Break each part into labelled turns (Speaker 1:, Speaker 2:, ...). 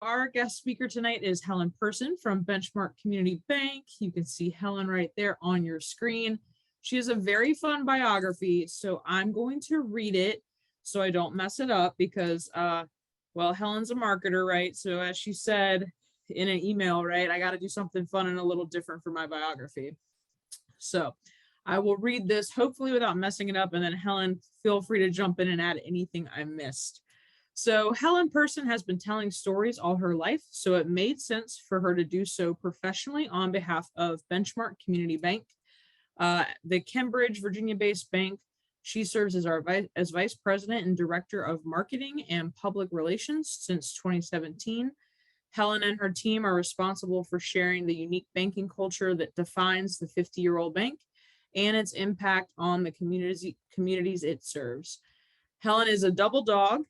Speaker 1: Our guest speaker tonight is Helen Person from Benchmark Community Bank. You can see Helen right there on your screen. She has a very fun biography, so I'm going to read it so I don't mess it up because, well, Helen's a marketer, right? So as she said in an email, right, I got to do something fun and a little different for my biography. So I will read this hopefully without messing it up, and then Helen, feel free to jump in and add anything I missed. So Helen Person has been telling stories all her life, so it made sense for her to do so professionally on behalf of Benchmark Community Bank, the Cambridge, Virginia-based bank. She serves as vice president and director of marketing and public relations since 2017. Helen and her team are responsible for sharing the unique banking culture that defines the 50-year-old bank and its impact on the communities it serves. Helen is a double dog.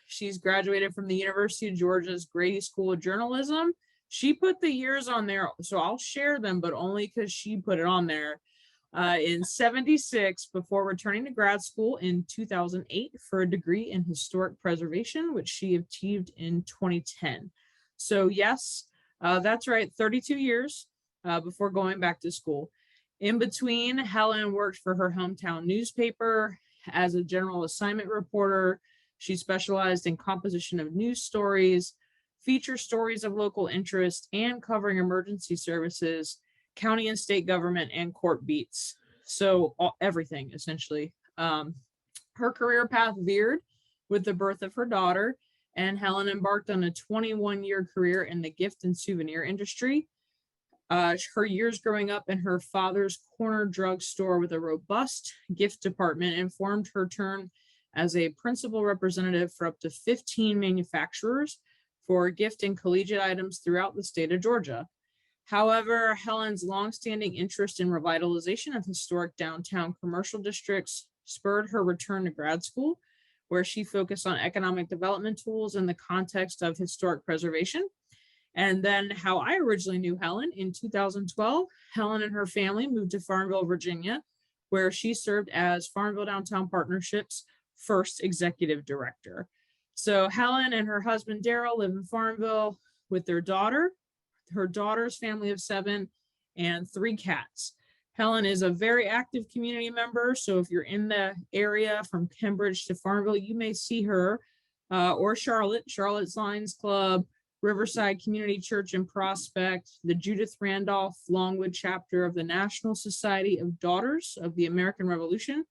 Speaker 1: She's graduated from the University of Georgia's Grady School of Journalism. She put the years on there, so I'll share them, but only because she put it on there. In 76, before returning to grad school in 2008 for a degree in historic preservation, which she achieved in 2010. So yes, that's right, 32 years before going back to school. In between, Helen worked for her hometown newspaper as a general assignment reporter. She specialized in composition of news stories, feature stories of local interest, and covering emergency services, county and state government, and court beats. So everything, essentially. Her career path veered with the birth of her daughter, and Helen embarked on a 21-year career in the gift and souvenir industry. Her years growing up in her father's corner drugstore with a robust gift department informed her turn as a principal representative for up to 15 manufacturers for gift and collegiate items throughout the state of Georgia. However, Helen's longstanding interest in revitalization of historic downtown commercial districts spurred her return to grad school, where she focused on economic development tools in the context of historic preservation. And then how I originally knew Helen in 2012, Helen and her family moved to Farmville, Virginia, where she served as Farmville Downtown Partnership's first executive director. So Helen and her husband, Daryl, live in Farmville with their daughter, her daughter's family of 7, and 3 cats. Helen is a very active community member. So if you're in the area from Cambridge to Farmville, you may see her or Charlotte's Lions Club, Riverside Community Church in Prospect, the Judith Randolph Longwood chapter of the National Society of Daughters of the American Revolution.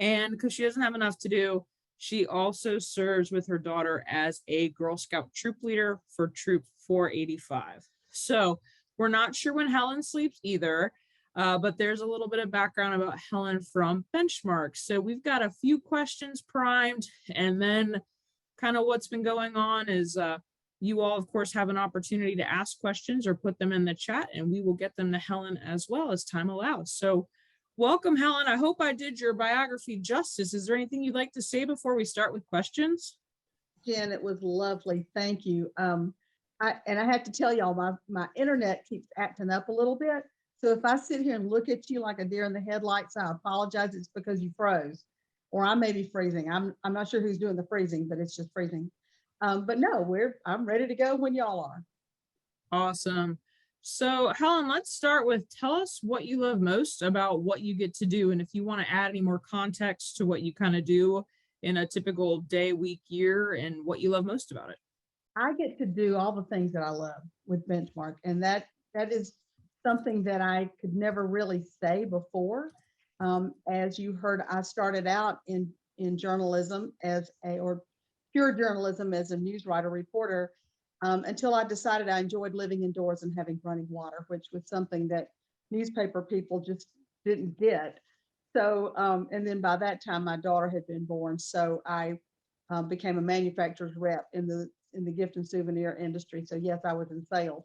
Speaker 1: And because she doesn't have enough to do, she also serves with her daughter as a Girl Scout troop leader for Troop 485. So we're not sure when Helen sleeps either, but there's a little bit of background about Helen from Benchmark. So we've got a few questions primed, and then kind of what's been going on is you all, of course, have an opportunity to ask questions or put them in the chat, and we will get them to Helen as well as time allows. So welcome, Helen. I hope I did your biography justice. Is there anything you'd like to say before we start with questions?
Speaker 2: Jen, it was lovely. Thank you. I have to tell y'all, my internet keeps acting up a little bit. So if I sit here and look at you like a deer in the headlights, I apologize. It's because you froze, or I may be freezing. I'm not sure who's doing the freezing, but it's just freezing. But no, I'm ready to go when y'all are.
Speaker 1: Awesome. So Helen, let's start with, tell us what you love most about what you get to do. And if you want to add any more context to what you kind of do in a typical day, week, year, and what you love most about it.
Speaker 2: I get to do all the things that I love with Benchmark. And that is something that I could never really say before. As you heard, I started out in journalism or pure journalism as a news writer, reporter, until I decided I enjoyed living indoors and having running water, which was something that newspaper people just didn't get. So, and then by that time, my daughter had been born. So I became a manufacturer's rep in the gift and souvenir industry. So yes, I was in sales.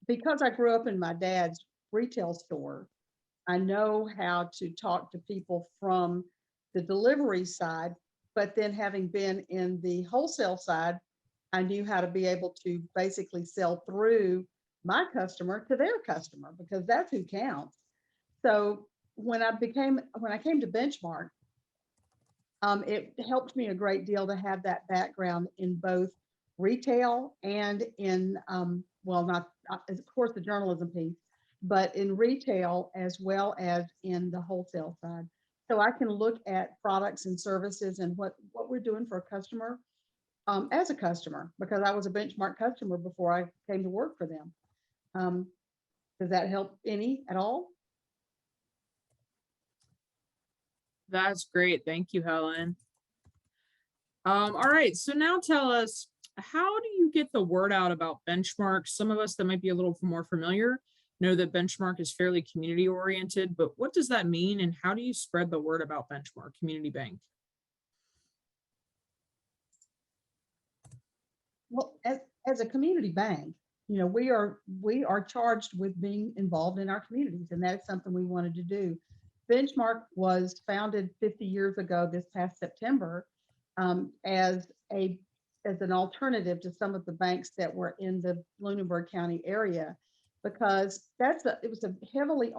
Speaker 2: Because I grew up in my dad's retail store, I know how to talk to people from the delivery side, but then having been in the wholesale side, I knew how to be able to basically sell through my customer to their customer, because that's who counts. So when I came to Benchmark, it helped me a great deal to have that background in both retail and in, well, not, of course, the journalism piece, but in retail as well as in the wholesale side. So I can look at products and services and what we're doing for a customer, as a customer, because I was a Benchmark customer before I came to work for them. Does that help any at all?
Speaker 1: That's great. Thank you, Helen. All right, so now tell us, how do you get the word out about Benchmark? Some of us that might be a little more familiar know that Benchmark is fairly community oriented, but what does that mean and how do you spread the word about Benchmark Community Bank?
Speaker 2: Well, as a community bank, you know, we are charged with being involved in our communities, and that's something we wanted to do. Benchmark was founded 50 years ago this past September, as an alternative to some of the banks that were in the Lunenburg County area, because it was a heavily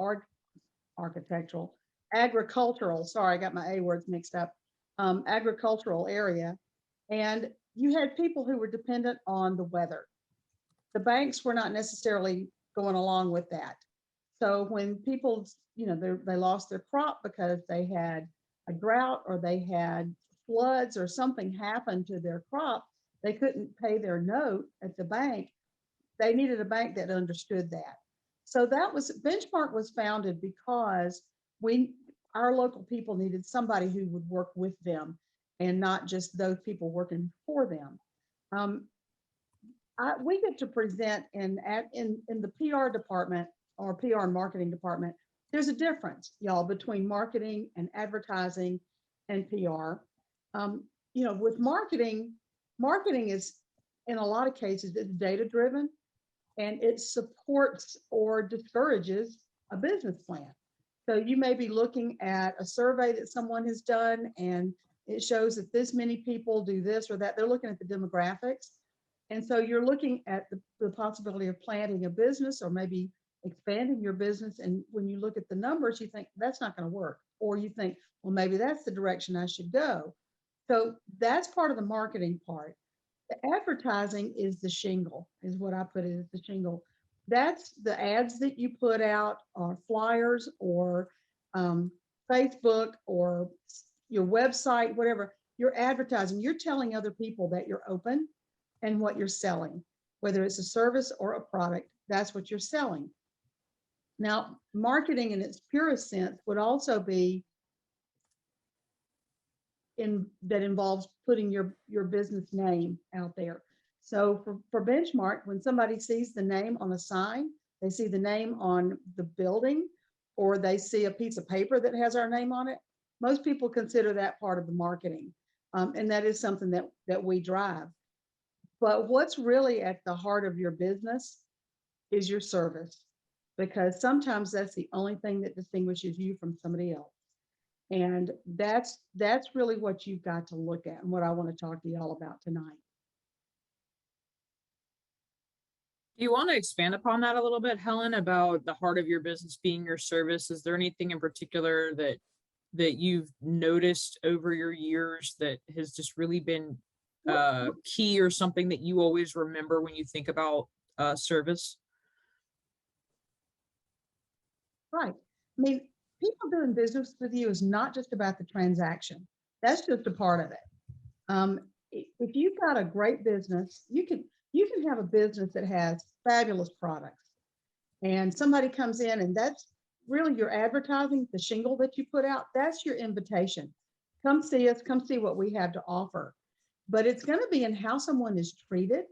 Speaker 2: architectural, agricultural, sorry, I got my A words mixed up, agricultural area. And you had people who were dependent on the weather. The banks were not necessarily going along with that. So when people, you know, they lost their crop because they had a drought or they had floods or something happened to their crop, they couldn't pay their note at the bank. They needed a bank that understood that. So Benchmark was founded because our local people needed somebody who would work with them and not just those people working for them. We get to present in the PR department or PR and marketing department. There's a difference, y'all, between marketing and advertising and PR. You know, with marketing is, in a lot of cases, it's data driven and it supports or discourages a business plan. So you may be looking at a survey that someone has done and it shows that this many people do this or that. They're looking at the demographics. And so you're looking at the possibility of planting a business or maybe expanding your business. And when you look at the numbers, you think that's not going to work. Or you think, well, maybe that's the direction I should go. So that's part of the marketing part. The advertising is the shingle, is what I put it as the shingle. That's the ads that you put out, or flyers, or Facebook, or your website, whatever. You're advertising. You're telling other people that you're open and what you're selling, whether it's a service or a product. That's what you're selling. Now, marketing in its purest sense would also be that involves putting your business name out there. So for Benchmark, when somebody sees the name on a sign, they see the name on the building, or they see a piece of paper that has our name on it, most people consider that part of the marketing. And that is something that we drive. But what's really at the heart of your business is your service, because sometimes that's the only thing that distinguishes you from somebody else. And that's really what you've got to look at and what I want to talk to y'all about tonight.
Speaker 1: Do you want to expand upon that a little bit, Helen, about the heart of your business being your service? Is there anything in particular that you've noticed over your years that has just really been key, or something that you always remember when you think about service?
Speaker 2: Right. I mean, people doing business with you is not just about the transaction. That's just a part of it. If you've got a great business, you can have a business that has fabulous products, and somebody comes in, and that's really your advertising, the shingle that you put out. That's your invitation. Come see us, come see what we have to offer. But it's going to be in how someone is treated,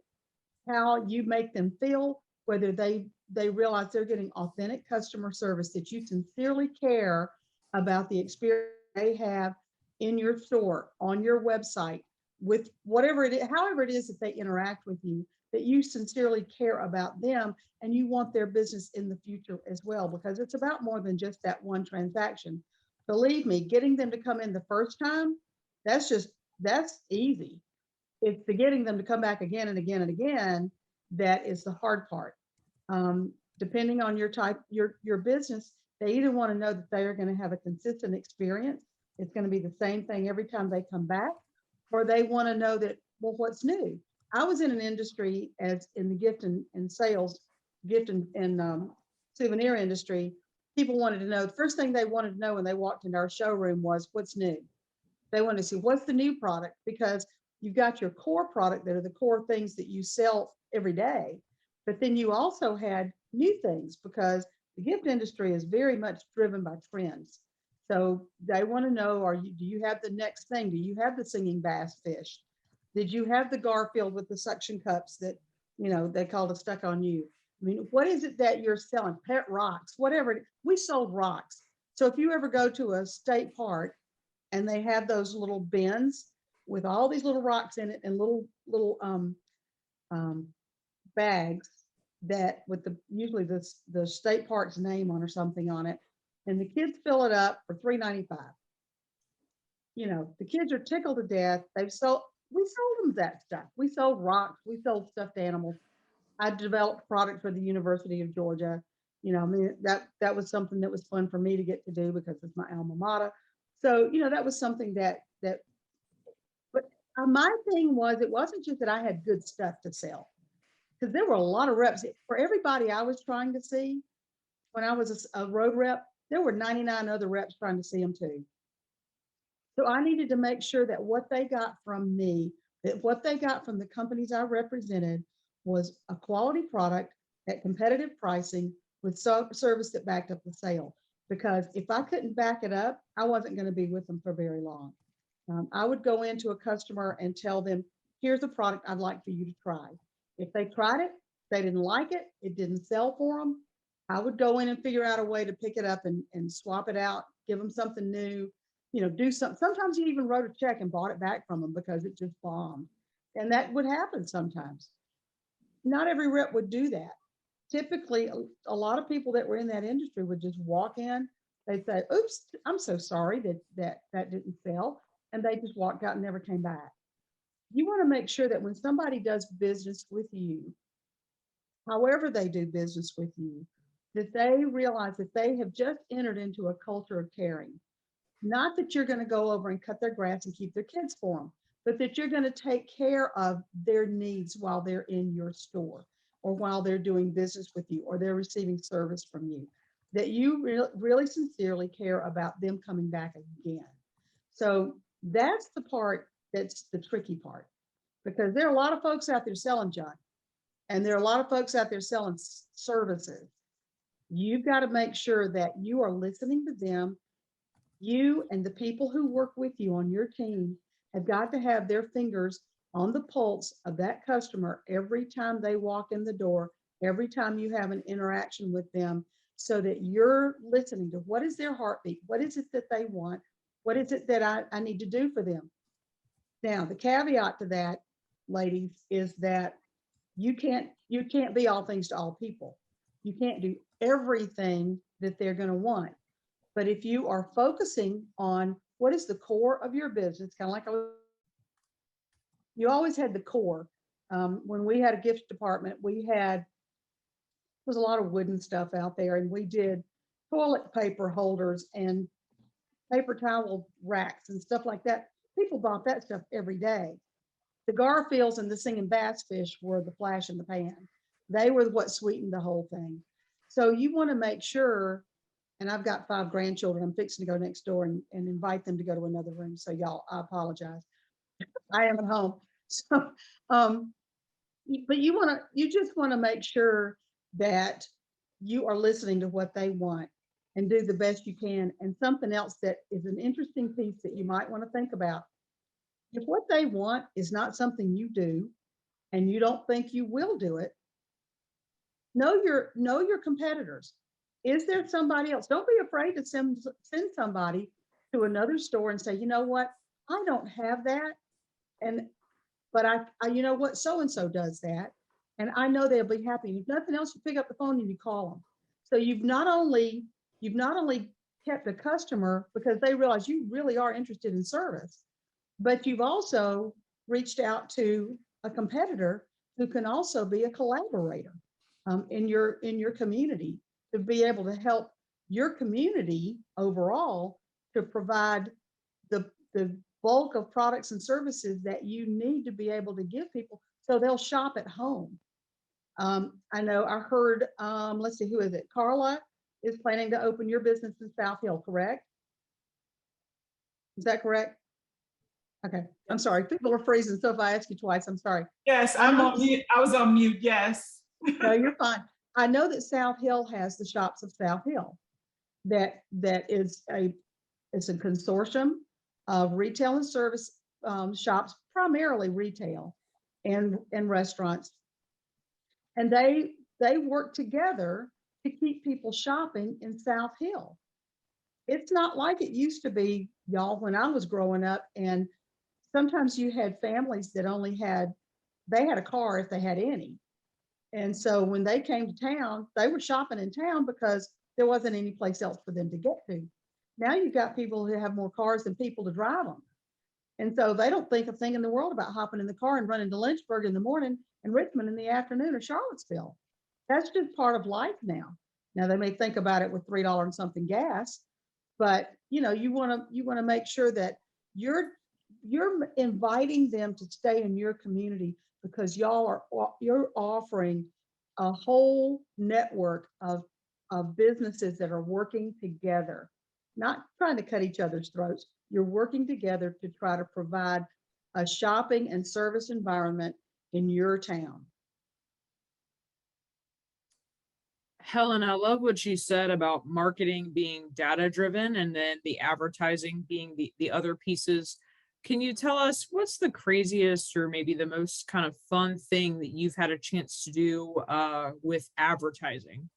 Speaker 2: how you make them feel, whether they realize they're getting authentic customer service, that you sincerely care about the experience they have in your store, on your website, with whatever it is, however it is that they interact with you, that you sincerely care about them and you want their business in the future as well, because it's about more than just that one transaction. Believe me, getting them to come in the first time, that's easy. It's the getting them to come back again and again and again that is the hard part. Depending on your type, your business, they either want to know that they are going to have a consistent experience, it's going to be the same thing every time they come back, or they want to know that, well, what's new? I was in an industry as in the gift and sales, gift and souvenir industry. People wanted to know, the first thing they wanted to know when they walked into our showroom was what's new. They wanted to see what's the new product, because you've got your core product that are the core things that you sell every day. But then you also had new things, because the gift industry is very much driven by trends. So they want to know, do you have the next thing? Do you have the singing bass fish? Did you have the Garfield with the suction cups that, they called a stuck on you? I mean, what is it that you're selling? Pet rocks, whatever. We sold rocks. So if you ever go to a state park and they have those little bins with all these little rocks in it and little bags that with usually the state park's name on or something on it, and the kids fill it up for $3.95. The kids are tickled to death. We sold them that stuff. We sold rocks. We sold stuffed animals. I developed product for the University of Georgia. I mean, that was something that was fun for me to get to do because it's my alma mater. So, that was something but my thing was, it wasn't just that I had good stuff to sell, because there were a lot of reps for everybody I was trying to see. When I was a road rep, there were 99 other reps trying to see them too. So I needed to make sure that what they got from me, that what they got from the companies I represented was a quality product at competitive pricing with service that backed up the sale. Because if I couldn't back it up, I wasn't going to be with them for very long. I would go into a customer and tell them, here's a product I'd like for you to try. If they tried it, they didn't like it, it didn't sell for them, I would go in and figure out a way to pick it up and swap it out, give them something new, do something. Sometimes you even wrote a check and bought it back from them because it just bombed. And that would happen sometimes. Not every rep would do that. Typically, a lot of people that were in that industry would just walk in, they'd say, oops, I'm so sorry that didn't sell. And they just walked out and never came back. You want to make sure that when somebody does business with you, however they do business with you, that they realize that they have just entered into a culture of caring. Not that you're going to go over and cut their grass and keep their kids for them, but that you're going to take care of their needs while they're in your store, or while they're doing business with you, or they're receiving service from you, that you really sincerely care about them coming back again. So that's the part that's the tricky part, because there are a lot of folks out there selling junk, and there are a lot of folks out there selling services. You've got to make sure that you are listening to them. You and the people who work with you on your team have got to have their fingers on the pulse of that customer every time they walk in the door, every time you have an interaction with them, so that you're listening to what is their heartbeat, what is it that they want, what is it that I need to do for them. Now, the caveat to that, ladies, is that you can't be all things to all people. You can't do everything that they're going to want. But if you are focusing on what is the core of your business, kind of like you always had the core. When we had a gift department, there was a lot of wooden stuff out there, and we did toilet paper holders and paper towel racks and stuff like that. People bought that stuff every day. The Garfields and the singing bass fish were the flash in the pan. They were what sweetened the whole thing. So you want to make sure, and I've got 5 grandchildren. I'm fixing to go next door and invite them to go to another room. So y'all, I apologize. I am at home. So, but you just want to make sure that you are listening to what they want and do the best you can. And something else that is an interesting piece that you might want to think about: if what they want is not something you do, and you don't think you will do it, know your competitors. Is there somebody else? Don't be afraid to send somebody to another store and say, you know what, I don't have that, but I you know what, so and so does that, and I know they'll be happy. If nothing else, you pick up the phone and you call them. So you've not only kept a customer because they realize you really are interested in service, but you've also reached out to a competitor who can also be a collaborator in your community, to be able to help your community overall to provide the bulk of products and services that you need to be able to give people, So they'll shop at home. I know I heard, let's see, who is it? Carla is planning to open your business in South Hill, correct? Is that correct? Okay, I'm sorry. People are freezing. So if I ask you twice, I'm sorry.
Speaker 3: Yes, I'm on mute. I was on mute, yes.
Speaker 2: No, you're fine. I know that South Hill has the Shops of South Hill. That is it's a consortium of retail and service shops, primarily retail and restaurants. And they work together to keep people shopping in South Hill. It's not like it used to be, y'all, when I was growing up, and sometimes you had families that only had, they had a car if they had any. And so when they came to town, they were shopping in town because there wasn't any place else for them to get to. Now you've got people who have more cars than people to drive them. And so they don't think a thing in the world about hopping in the car and running to Lynchburg in the morning and Richmond in the afternoon or Charlottesville. That's just part of life now. Now they may think about it with $3 and something gas, but you know, you want to make sure that you're inviting them to stay in your community, because you're offering a whole network of businesses that are working together, not trying to cut each other's throats. You're working together to try to provide a shopping and service environment in your town.
Speaker 1: Helen, I love what you said about marketing being data driven and then the advertising being the other pieces. Can you tell us what's the craziest or maybe the most kind of fun thing that you've had a chance to do with advertising?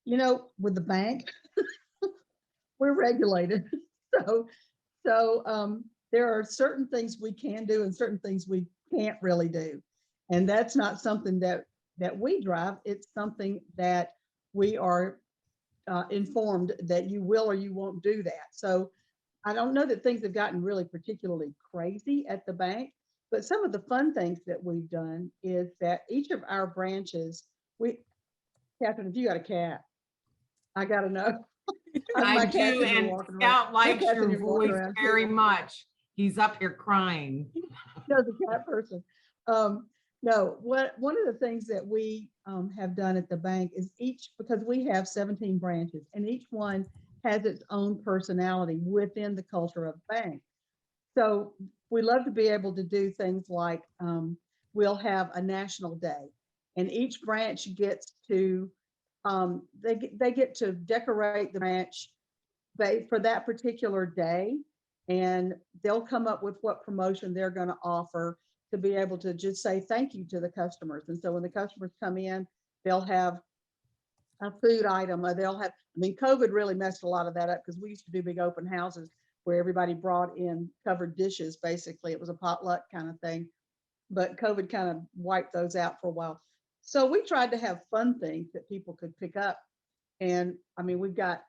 Speaker 2: You know, with the bank, we're regulated. So there are certain things we can do and certain things we can't really do. And that's not something that we drive. It's something that we are informed that you will or you won't do that. So I don't know that things have gotten really particularly crazy at the bank, but some of the fun things that we've done is that each of our branches, Catherine, if you got a cat, I got to know.
Speaker 4: I do, and Scout likes your voice very much. He's up here crying.
Speaker 2: No, the cat person. No, one of the things that we have done at the bank is because we have 17 branches and each one has its own personality within the culture of the bank. So we love to be able to do things like we'll have a national day, and each branch gets to they get to decorate the branch for that particular day, and they'll come up with what promotion they're going to offer to be able to just say thank you to the customers. And so when the customers come in, they'll have a food item, or they'll have, I mean, COVID really messed a lot of that up, because we used to do big open houses where everybody brought in covered dishes. Basically, it was a potluck kind of thing, but COVID kind of wiped those out for a while. So we tried to have fun things that people could pick up. And I mean, we've got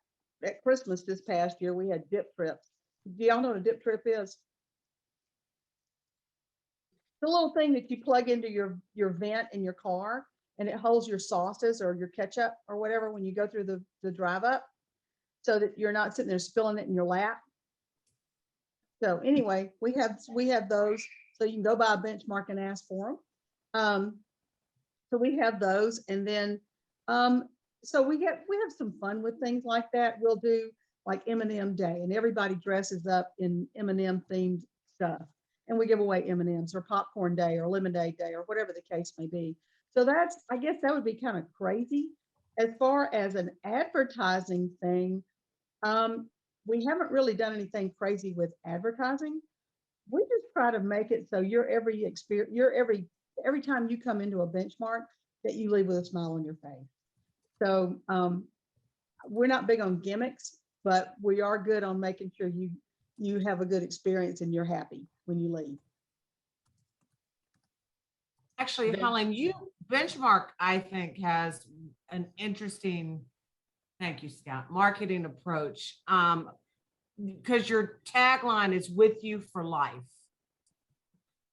Speaker 2: at Christmas this past year, we had dip trips. Do y'all know what a dip trip is? The little thing that you plug into your vent in your car, and it holds your sauces or your ketchup or whatever when you go through the drive up, so that you're not sitting there spilling it in your lap. So anyway, we have those, so you can go buy a Benchmark and ask for them. So we have those, and then so we have some fun with things like that. We'll do like M&M Day, and everybody dresses up in M&M themed stuff, and we give away M&Ms, or Popcorn Day, or Lemonade Day, or whatever the case may be. So I guess that would be kind of crazy. As far as an advertising thing, we haven't really done anything crazy with advertising. We just try to make it so every time you come into a Benchmark, that you leave with a smile on your face. So we're not big on gimmicks, but we are good on making sure you have a good experience and you're happy when you leave.
Speaker 4: Actually, Helen, Benchmark, I think, has an interesting, thank you, Scott, marketing approach, because your tagline is "with you for life."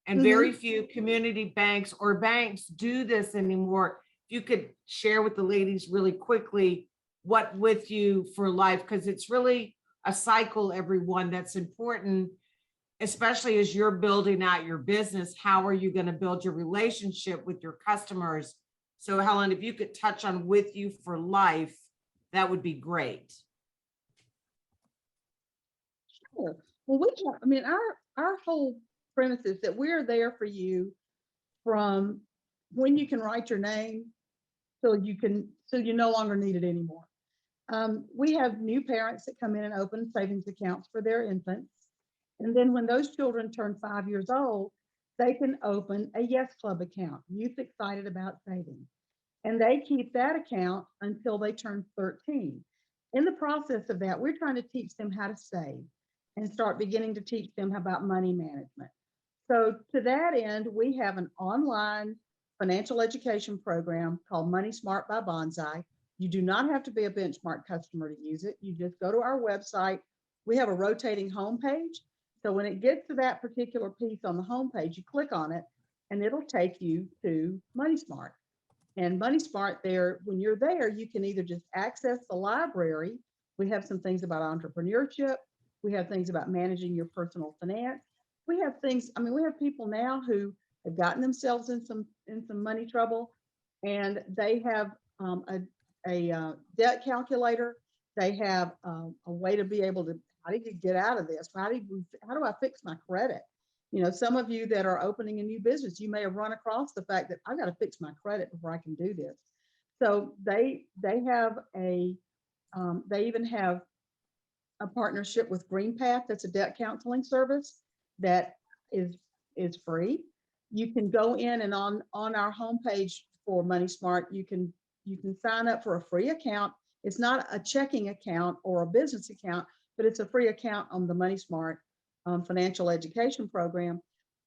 Speaker 4: And very few community banks or banks do this anymore. You could share with the ladies really quickly what "with you for life," because it's really a cycle, everyone, that's important. especially as you're building out your business, how are you going to build your relationship with your customers? So Helen, if you could touch on with you for life, that would be great.
Speaker 2: Sure. Well, I mean, our whole premise is that we're there for you from when you can write your name till you no longer need it anymore. We have new parents that come in and open savings accounts for their infants. And then when those children turn 5 years old, they can open a Yes Club account, Youth Excited About Saving. And they keep that account until they turn 13. In the process of that, we're trying to teach them how to save and start beginning to teach them about money management. So to that end, we have an online financial education program called Money Smart by Bonsai. You do not have to be a Benchmark customer to use it. You just go to our website. We have a rotating homepage. So when it gets to that particular piece on the homepage, you click on it and it'll take you to Money Smart. And Money Smart there, when you're there, you can either just access the library. We have some things about entrepreneurship. We have things about managing your personal finance. We have things, I mean, we have people now who have gotten themselves in some money trouble, and they have a debt calculator. They have a way to be able to, how do you get out of this? How do I fix my credit? You know, some of you that are opening a new business, you may have run across the fact that I've got to fix my credit before I can do this. So they have they even have a partnership with GreenPath. That's a debt counseling service that is free. You can go in and on our homepage for Money Smart, you can sign up for a free account. It's not a checking account or a business account, but it's a free account on the Money Smart financial education program.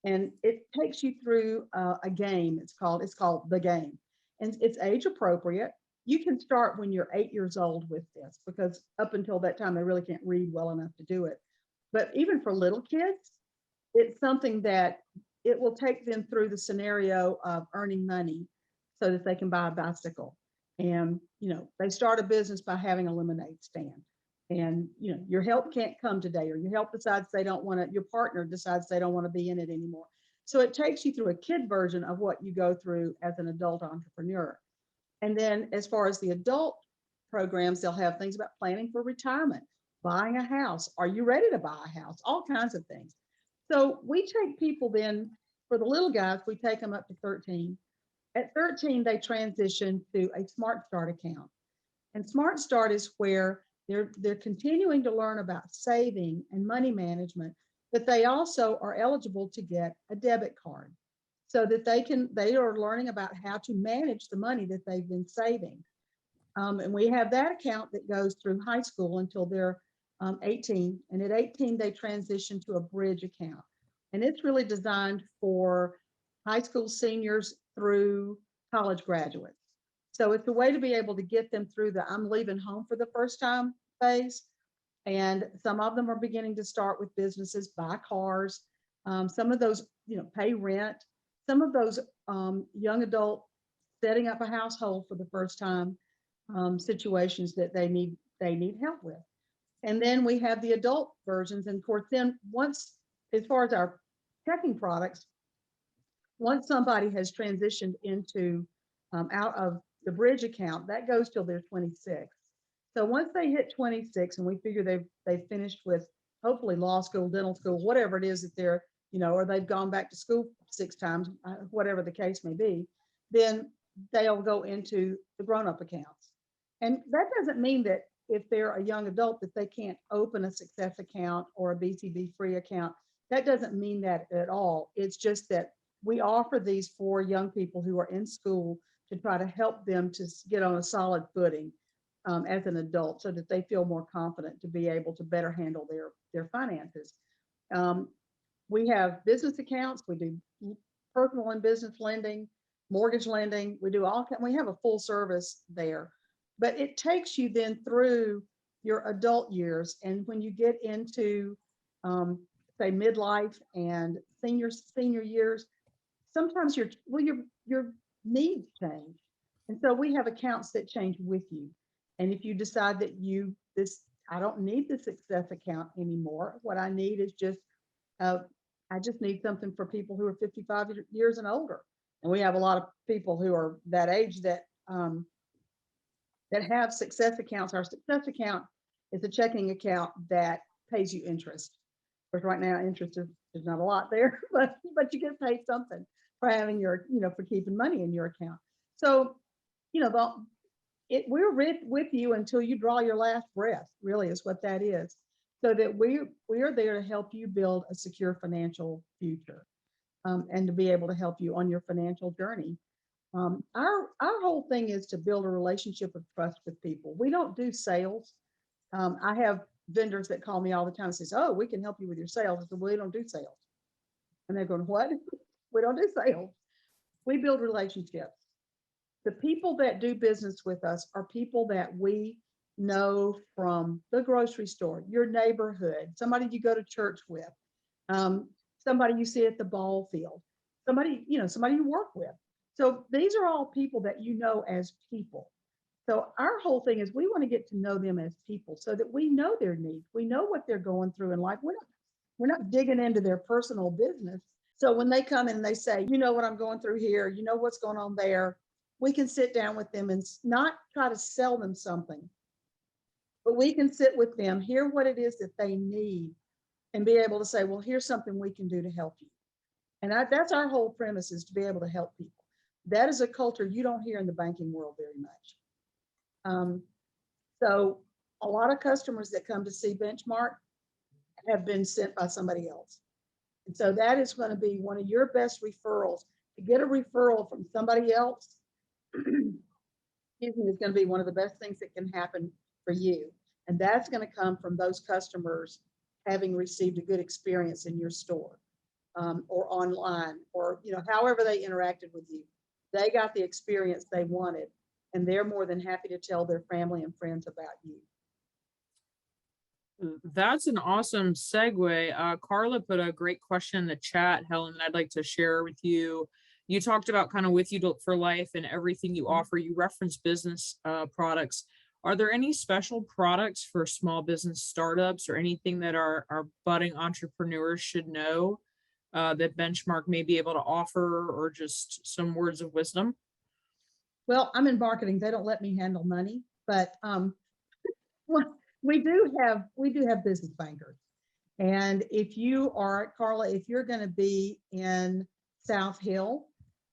Speaker 2: And it takes you through a game. It's called The Game. And it's age appropriate. You can start when you're 8 years old with this, because up until that time, they really can't read well enough to do it. But even for little kids, it's something that it will take them through the scenario of earning money so that they can buy a bicycle. And, you know, they start a business by having a lemonade stand. And, you know, your help can't come today, or your help decides they don't want to, your partner decides they don't want to be in it anymore. So it takes you through a kid version of what you go through as an adult entrepreneur. And then as far as the adult programs, they'll have things about planning for retirement, buying a house. Are you ready to buy a house? All kinds of things. So we take people then, for the little guys, we take them up to 13. At 13, they transition to a Smart Start account. And Smart Start is where they're continuing to learn about saving and money management, but they also are eligible to get a debit card so that they are learning about how to manage the money that they've been saving. And we have that account that goes through high school until they're 18. And at 18, they transition to a bridge account. And it's really designed for high school seniors through college graduates. So it's a way to be able to get them through the I'm leaving home for the first time phase. And some of them are beginning to start with businesses, buy cars. Some of those, you know, pay rent. Some of those young adult setting up a household for the first time situations that they need help with. And then we have the adult versions. And of course, then once, as far as our checking products, once somebody has transitioned into out of the bridge account, that goes till they're 26. So once they hit 26, and we figure they've finished with hopefully law school, dental school, whatever it is that they're, you know, or they've gone back to school 6 times, whatever the case may be, then they'll go into the grown-up accounts. And that doesn't mean that if they're a young adult that they can't open a Success account or a BCB free account. That doesn't mean that at all. It's just that we offer these for young people who are in school to try to help them to get on a solid footing as an adult, so that they feel more confident to be able to better handle their finances. We have business accounts. We do personal and business lending, mortgage lending. We do we have a full service there, but it takes you then through your adult years. And when you get into say midlife and senior years, sometimes your needs change. And so we have accounts that change with you. And if you decide that I don't need the Success account anymore, what I need is just I just need something for people who are 55 years and older. And we have a lot of people who are that age that that have success accounts. Our success account is a checking account that pays you interest. Of course, right now interest is not a lot there, but you get paid something for having your, for keeping money in your account. So, we're with you until you draw your last breath, really is what that is. So that we are there to help you build a secure financial future, and to be able to help you on your financial journey. Our whole thing is to build a relationship of trust with people. We don't do sales. I have vendors that call me all the time and says, "Oh, we can help you with your sales." I said, "Well, we don't do sales." And they're going, "What?" We don't do sales. We build relationships. The people that do business with us are people that we know from the grocery store, your neighborhood, somebody you go to church with, somebody you see at the ball field, somebody you work with. So these are all people that you know as people. So our whole thing is we want to get to know them as people so that we know their needs. We know what they're going through in life. We're not digging into their personal business. So when they come in and they say, "You know what I'm going through here, you know what's going on there," we can sit down with them and not try to sell them something, but we can sit with them, hear what it is that they need, and be able to say, "Well, here's something we can do to help you." And that's our whole premise, is to be able to help people. That is a culture you don't hear in the banking world very much. So a lot of customers that come to see Benchmark have been sent by somebody else. And so that is going to be one of your best referrals. To get a referral from somebody else, excuse me, is going to be one of the best things that can happen for you. And that's going to come from those customers having received a good experience in your store, or online, or however they interacted with you. They got the experience they wanted, and they're more than happy to tell their family and friends about you.
Speaker 1: That's an awesome segue. Carla put a great question in the chat, Helen, that I'd like to share with you. You talked about kind of with you for life and everything you offer. You reference business products. Are there any special products for small business startups or anything that our budding entrepreneurs should know that Benchmark may be able to offer, or just some words of wisdom?
Speaker 2: Well, I'm in marketing. They don't let me handle money, but we do have business bankers. And if you are, Carla, if you're going to be in South Hill,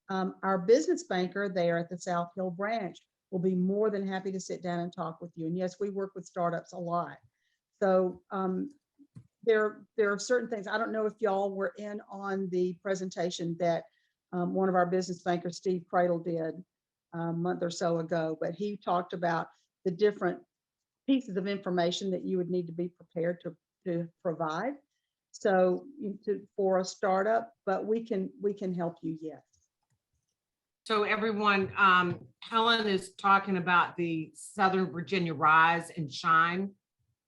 Speaker 2: our business banker there at the South Hill branch will be more than happy to sit down and talk with you. And yes, we work with startups a lot. So there are certain things. I don't know if y'all were in on the presentation that one of our business bankers, Steve Cradle, did a month or so ago, but he talked about the different pieces of information that you would need to be prepared to provide. So for a startup, but we can help you, yes.
Speaker 4: So everyone, Helen is talking about the Southern Virginia Rise and Shine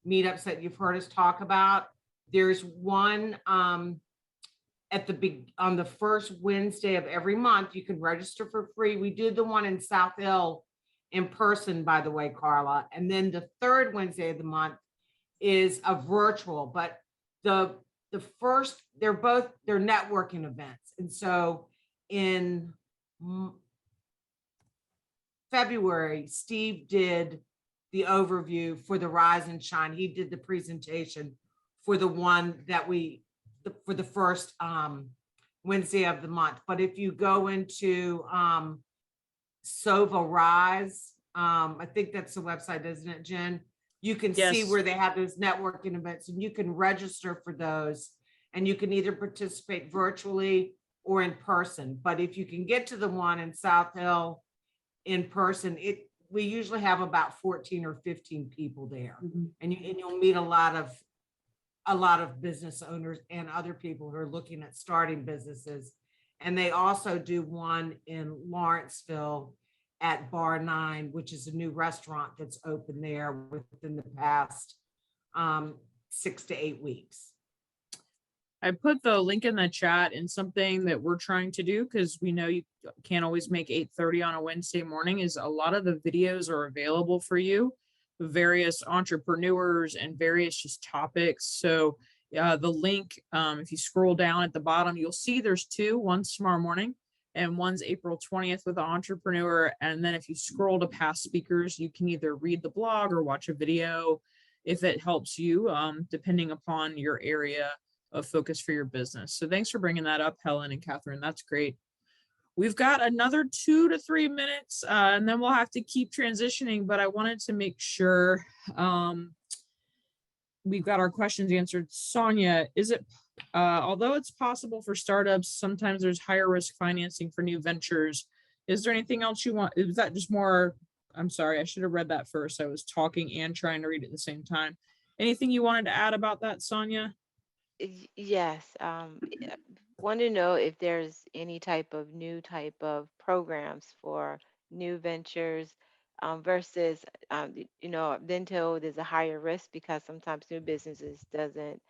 Speaker 4: meetups that you've heard us talk about. There's one on the first Wednesday of every month. You can register for free. We do the one in South Hill in person, by the way, Carla. And then the third Wednesday of the month is a virtual, but the first, they're networking events. And so in February, Steve did the overview for the Rise and Shine. He did the presentation for the one that for the first Wednesday of the month. But if you go into Sova Rise, I think that's the website, isn't it, Jen? You can see where they have those networking events, and you can register for those, and you can either participate virtually or in person. But if you can get to the one in South Hill in person, we usually have about 14 or 15 people there. Mm-hmm. and you'll meet a lot of business owners and other people who are looking at starting businesses. And they also do one in Lawrenceville at Bar 9, which is a new restaurant that's opened there within the past 6 to 8 weeks.
Speaker 1: I put the link in the chat, and something that we're trying to do, because we know you can't always make 8:30 on a Wednesday morning, is a lot of the videos are available for you, various entrepreneurs and various just topics. So The link, if you scroll down at the bottom, you'll see there's two, one's tomorrow morning and one's April 20th with an entrepreneur. And then if you scroll to past speakers, you can either read the blog or watch a video if it helps you, depending upon your area of focus for your business. So thanks for bringing that up, Helen and Catherine. That's great. We've got another 2 to 3 minutes, and then we'll have to keep transitioning, but I wanted to make sure we've got our questions answered. Sonia, is it, although it's possible for startups, sometimes there's higher risk financing for new ventures. Is there anything else you want? Is that just more, I'm sorry, I should have read that first. I was talking and trying to read it at the same time. Anything you wanted to add about that, Sonia?
Speaker 5: Yes, want to know if there's any type of new type of programs for new ventures versus, I've been told there's a higher risk because sometimes new businesses doesn't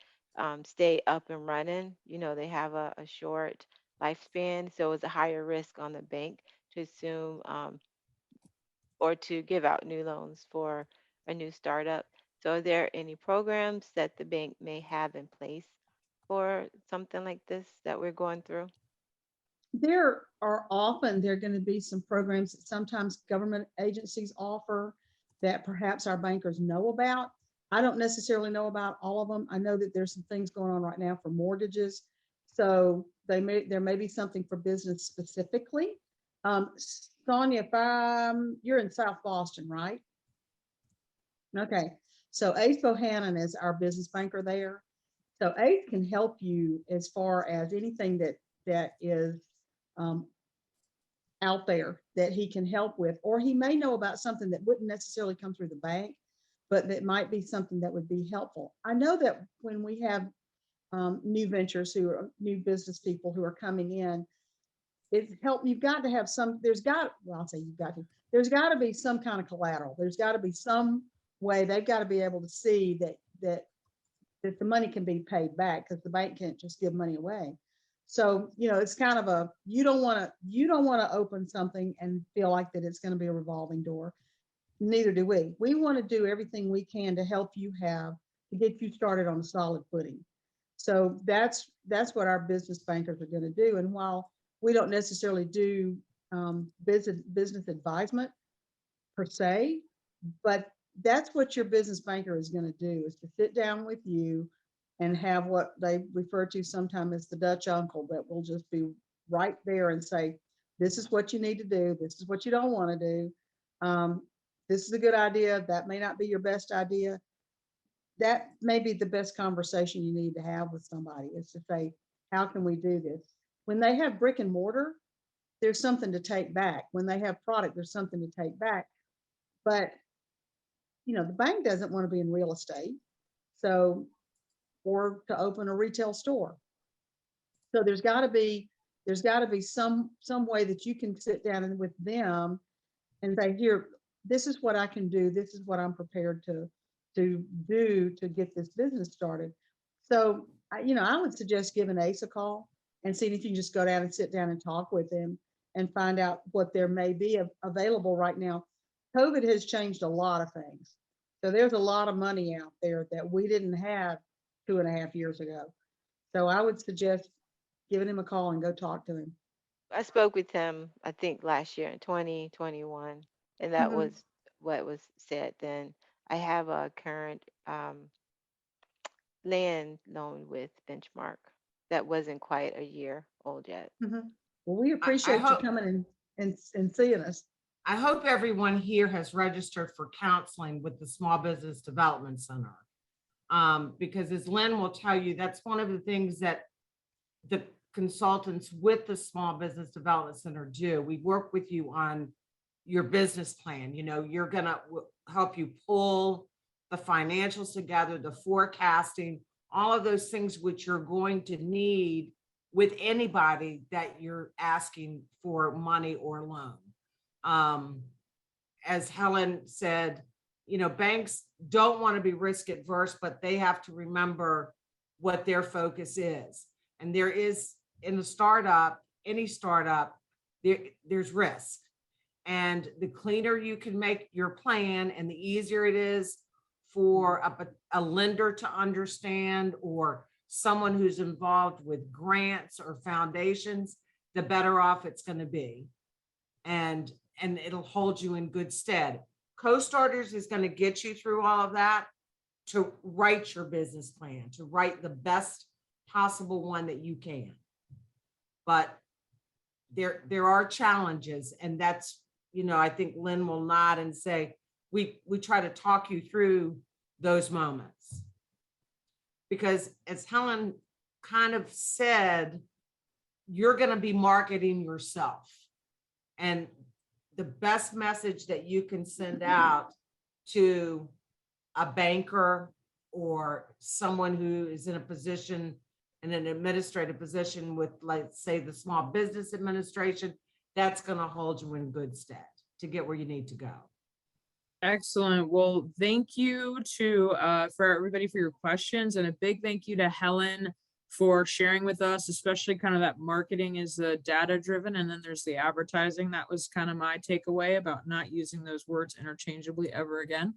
Speaker 5: stay up and running. They have a short lifespan, so it's a higher risk on the bank to assume or to give out new loans for a new startup. So are there any programs that the bank may have in place for something like this that we're going through?
Speaker 2: There are going to be some programs that sometimes government agencies offer that perhaps our bankers know about. I don't necessarily know about all of them. I know that there's some things going on right now for mortgages. So there may be something for business specifically. Sonia, you're in South Boston, right? Okay. So Ace Bohannon is our business banker there. So Ace can help you as far as anything that is out there that he can help with, or he may know about something that wouldn't necessarily come through the bank, but that might be something that would be helpful. I know that when we have new ventures new business people who are coming in, it's help. You've got to have some, there's got to be some kind of collateral. There's got to be some way they've got to be able to see that the money can be paid back, because the bank can't just give money away. So, it's kind of you don't want to open something and feel like that it's going to be a revolving door. Neither do we. We want to do everything we can to help you to get you started on a solid footing. So that's what our business bankers are going to do. And while we don't necessarily do business advisement per se, but that's what your business banker is going to do, is to sit down with you and have what they refer to sometimes as the Dutch uncle that will just be right there and say, this is what you need to do. This is what you don't want to do. This is a good idea. That may not be your best idea. That may be the best conversation you need to have with somebody, is to say, how can we do this? When they have brick and mortar, there's something to take back. When they have product, there's something to take back. But the bank doesn't want to be in real estate, or to open a retail store. So there's got to be some way that you can sit down with them and say, here, this is what I can do. This is what I'm prepared to do to get this business started. So I would suggest giving Ace a call and seeing if you can just go down and sit down and talk with him and find out what there may be available right now. COVID has changed a lot of things. So there's a lot of money out there that we didn't have 2.5 years ago. So I would suggest giving him a call and go talk to him.
Speaker 5: I spoke with him, I think last year in 2021, and that was what was said then. I have a current land loan with Benchmark that wasn't quite a year old yet.
Speaker 2: Well, we appreciate you coming and seeing us.
Speaker 4: I hope everyone here has registered for counseling with the Small Business Development Center. Because as Lynn will tell you, that's one of the things that the consultants with the Small Business Development Center do. We work with you on your business plan. You're going to help you pull the financials together, the forecasting, all of those things which you're going to need with anybody that you're asking for money or loan. As Helen said, banks don't want to be risk adverse, but they have to remember what their focus is. And there is, in the startup, any startup, there's risk. And the cleaner you can make your plan and the easier it is for a lender to understand, or someone who's involved with grants or foundations, the better off it's going to be. And it'll hold you in good stead. Co-Starters is going to get you through all of that to write your business plan, to write the best possible one that you can. But there are challenges, and that's, you know, I think Lynn will nod and say, we try to talk you through those moments. Because as Helen kind of said, you're going to be marketing yourself. And the best message that you can send out to a banker or someone who is in a position, in an administrative position with, let's say, the Small Business Administration, that's going to hold you in good stead to get where you need to go.
Speaker 1: Excellent. Well, thank you to for everybody for your questions, and a big thank you to Helen for sharing with us, especially kind of that marketing is the data driven, and then there's the advertising. That was kind of my takeaway about not using those words interchangeably ever again.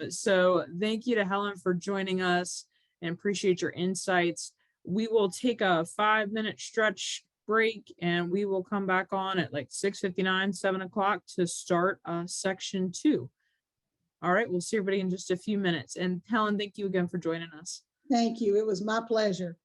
Speaker 1: So thank you to Helen for joining us, and appreciate your insights. We will take a 5-minute stretch break, and we will come back on at like 6:59, 7 o'clock to start section 2. All right, we'll see everybody in just a few minutes. And Helen, thank you again for joining us.
Speaker 2: Thank you. It was my pleasure.